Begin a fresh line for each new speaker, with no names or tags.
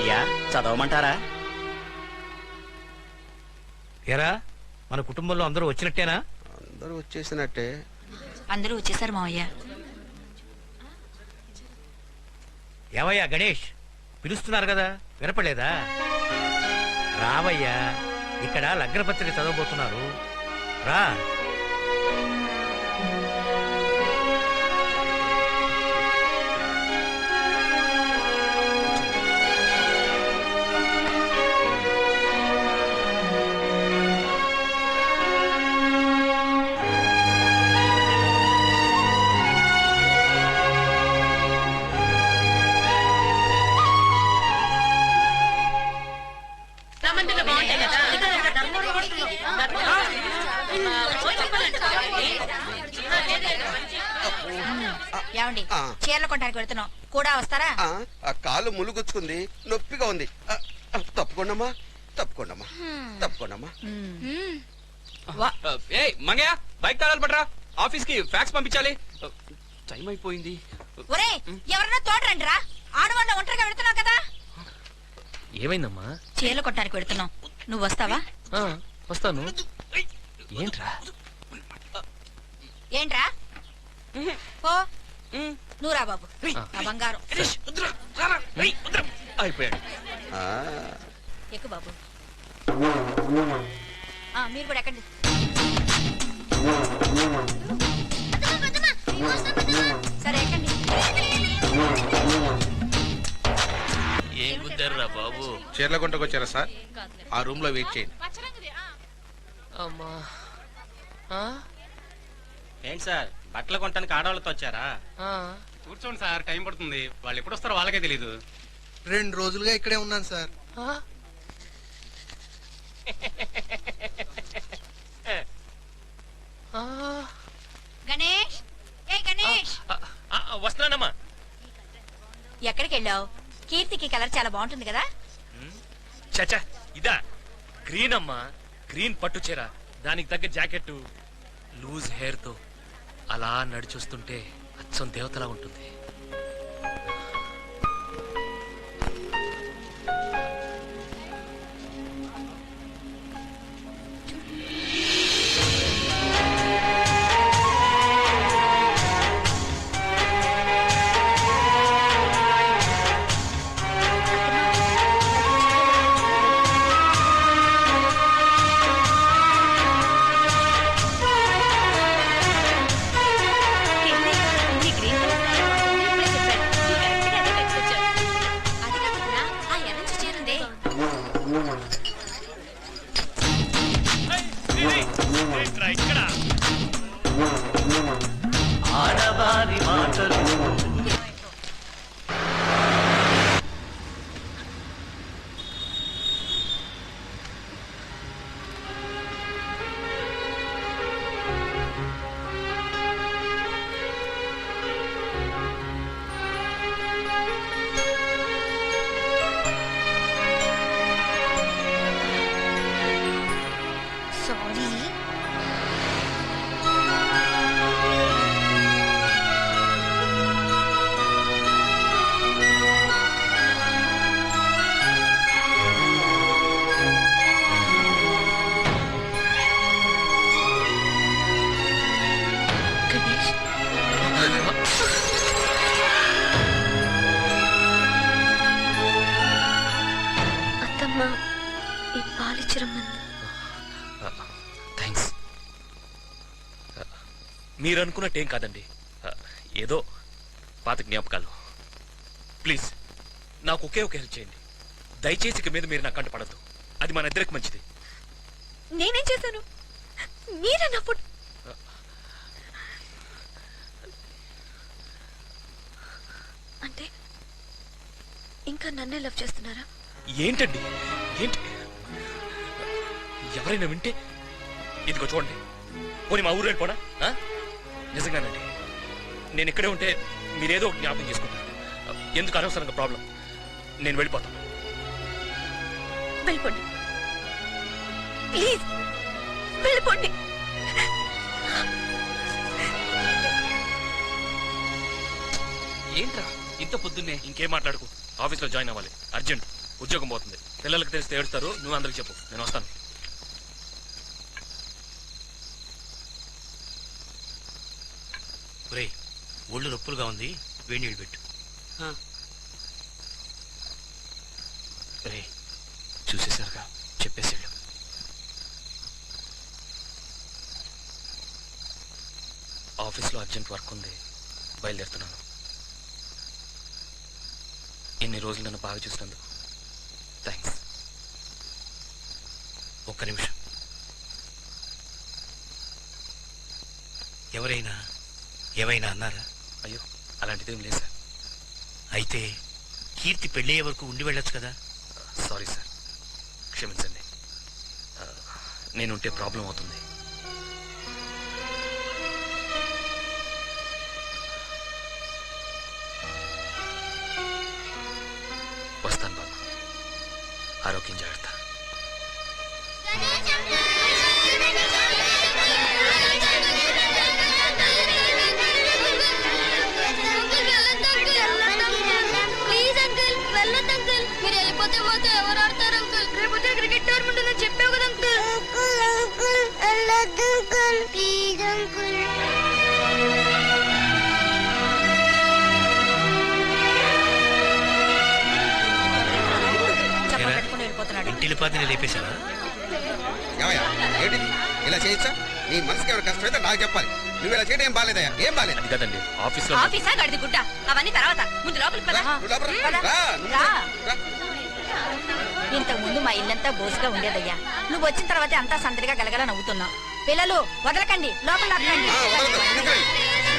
అయ్యా చదవమంటారా?
ఎరా మన కుటుంబంలో అందరూ వచ్చినట్టేనా?
అందరూ వచ్చేసినట్టే.
అందరూ వచ్చేసారు మావయ్య.
ఏవయ్యా గణేష్, పిలుస్తున్నారు కదా, వినపడలేదా? రావయ్యా, ఇక్కడ లగ్నపత్రిక చదవబోతున్నారు, రా.
ఏమండి, చీరలు కొట్టడానికి వెళ్తున్నాం, కూడా వస్తారా?
కాలు ములుగుచ్చుకుంది, నొప్పిగా ఉంది. తప్పకుండా తప్పకుండా తప్పకుండా.
మంగయ్య, బైక్ తాళాలు పట్టరా, ఆఫీస్ కి ఫ్యాక్స్ పంపించాలి, టైం అయిపోయింది.
ఒరే, ఎవరన్నా తోడరండి రా, ఆడవాళ్ళ ఒంటరిగా వెళ్తున్నావు కదా.
ఏమైందమ్మా?
చీరలు కొట్టడానికి వెళ్తున్నాం, నువ్వు వస్తావా?
వస్తాను. ఏంట్రా?
ఏంట్రా? ఓ నువ్వు రా బాబు, నా బంగారం.
అయిపోయాడు.
ఎక్కు బాబు. మీరు కూడా ఎక్కండి. సరే ఎక్కండి.
ఏం కుదర్రా బాబు?
చీరలగుంటకు వచ్చారా సార్? ఆ రూమ్ లో వెయిట్ చేయండి.
అమ్మా,
ఏంటి సార్, బట్టలు కొనడానికి ఆడవాళ్ళతో వచ్చారా?
కూర్చోండి సార్, టైం పడుతుంది. వాళ్ళు ఎప్పుడు వస్తారో వాళ్ళకే తెలీదు.
2 రోజులుగా ఇక్కడే ఉన్నాను సార్.
గణేష్, ఏ గణేష్,
వస్తున్నానమ్మా.
ఎక్కడికి వెళ్ళావు? కీర్తికి కలర్ చాలా బాగుంటుంది కదా.
చచ్చా, ఇదా గ్రీన్ అమ్మా, గ్రీన్ పట్టు చీర, దానికి తగ్గ జాకెట్, లూజ్ హెయిర్ తో అలా నడిచొస్తుంటే అచ్చం దేవతలా ఉంటుంది.
ఆడవారి మాటలు థ్యాంక్స్. మీరు అనుకున్నట్టేం కాదండి, ఏదో పాత జ్ఞాపకాలు. ప్లీజ్ నాకు ఒకే ఒక హెల్ప్ చేయండి, దయచేసి ఇక మీద మీరు నా కంట పడద్దు, అది మన ఇద్దరికి మంచిది.
నేనేం చేశాను? మీరన్నప్పుడు అంటే ఇంకా నన్నే లవ్ చేస్తున్నారా?
ఏంటండి ఏంటి, ఎవరైనా వింటే? ఇదిగో చూడండి, పోనీ మా ఊరు వెళ్ళిపోనా? నిజంగానండి, నేను ఇక్కడే ఉంటే మీరేదో ఒక జ్ఞాపకం చేసుకుంటారు. ఎందుకు అనవసరంగా ప్రాబ్లం? నేను వెళ్ళిపోతాను.
వెళ్ళిపోండి ప్లీజ్, వెళ్ళిపోండి.
ఏంట్రా ఇంత పొద్దున్నే? ఇంకేం మాట్లాడుకు, ఆఫీస్లో జాయిన్ అవ్వాలి, అర్జెంట్. ఉద్యోగం పోతుంది. పిల్లలకి తెలిస్తే ఏడుస్తారు. నువ్వు అందరికి చెప్పు, నేను వస్తాను.
ఒరేయ్, ఒళ్ళు నొప్పులుగా ఉంది, వేడి నీళ్ళు పెట్టు.
రే, చూసేసరిగా చెప్పేసాడు. ఆఫీస్లో అర్జెంట్ వర్క్ ఉంది, బయలుదేరుతున్నాను. ఇన్ని రోజులు నన్ను బాగా చూసినందుకు థ్యాంక్స్.
ఒక్క నిమిషం. ఎవరైనా ఏమైనా అన్నారా?
అయ్యో, అలాంటిదేం లేదు సార్.
అయితే కీర్తి పెళ్ళయ్యే వరకు ఉండి వెళ్ళొచ్చు కదా.
సారీ సార్, క్షమించండి. నేనుంటే ప్రాబ్లం అవుతుంది. వస్తాను బాబు. ఆరోగ్యం జాగ్రత్త.
ప్లీజ్ అంకుల్, వెళ్ళొద్దు అంకుల్. మీరు వెళ్ళిపోతే మాతో ఎవరు ఆడతారు అంకుల్? రేపు క్రికెట్ టోర్నమెంట్ ఉందని చెప్పావు కదా అంకుల్. వెళ్ళొద్దు అంకుల్, ప్లీజ్ అంకుల్.
చెప్పలు పెట్టుకుని వెళ్ళిపోతున్నాడు.
ఇంటిలి పాతిని లేపేశావా?
ఏమయ్యా ఏంటి ఇలా చేయొచ్చా? నీ మనసుకి ఎవరు కష్టమైతే నాకు చెప్పాలి. నువ్వు ఇలా చేయడం ఏం బాలేదయ్యా, ఏం బాలేదు.
అది కదండి, ఆఫీస్లో
ఆఫీసా గడిది గుడ్డ అవన్నీ తర్వాత, ముందు లోపలికి పద.
నువ్వు లోపలికి రా,
రా.
నువ్వు
రా.
రా.
ఇంతకు ముందు మా ఇల్లంతా బోసుగా ఉండేదయ్యా. నువ్వు వచ్చిన తర్వాతే అంతా సందడిగా గలగల నవ్వుతున్నావు. పిల్లలు వదలకండి, లోపల లాక్కండి.
వదలదు, తీసుకురండి.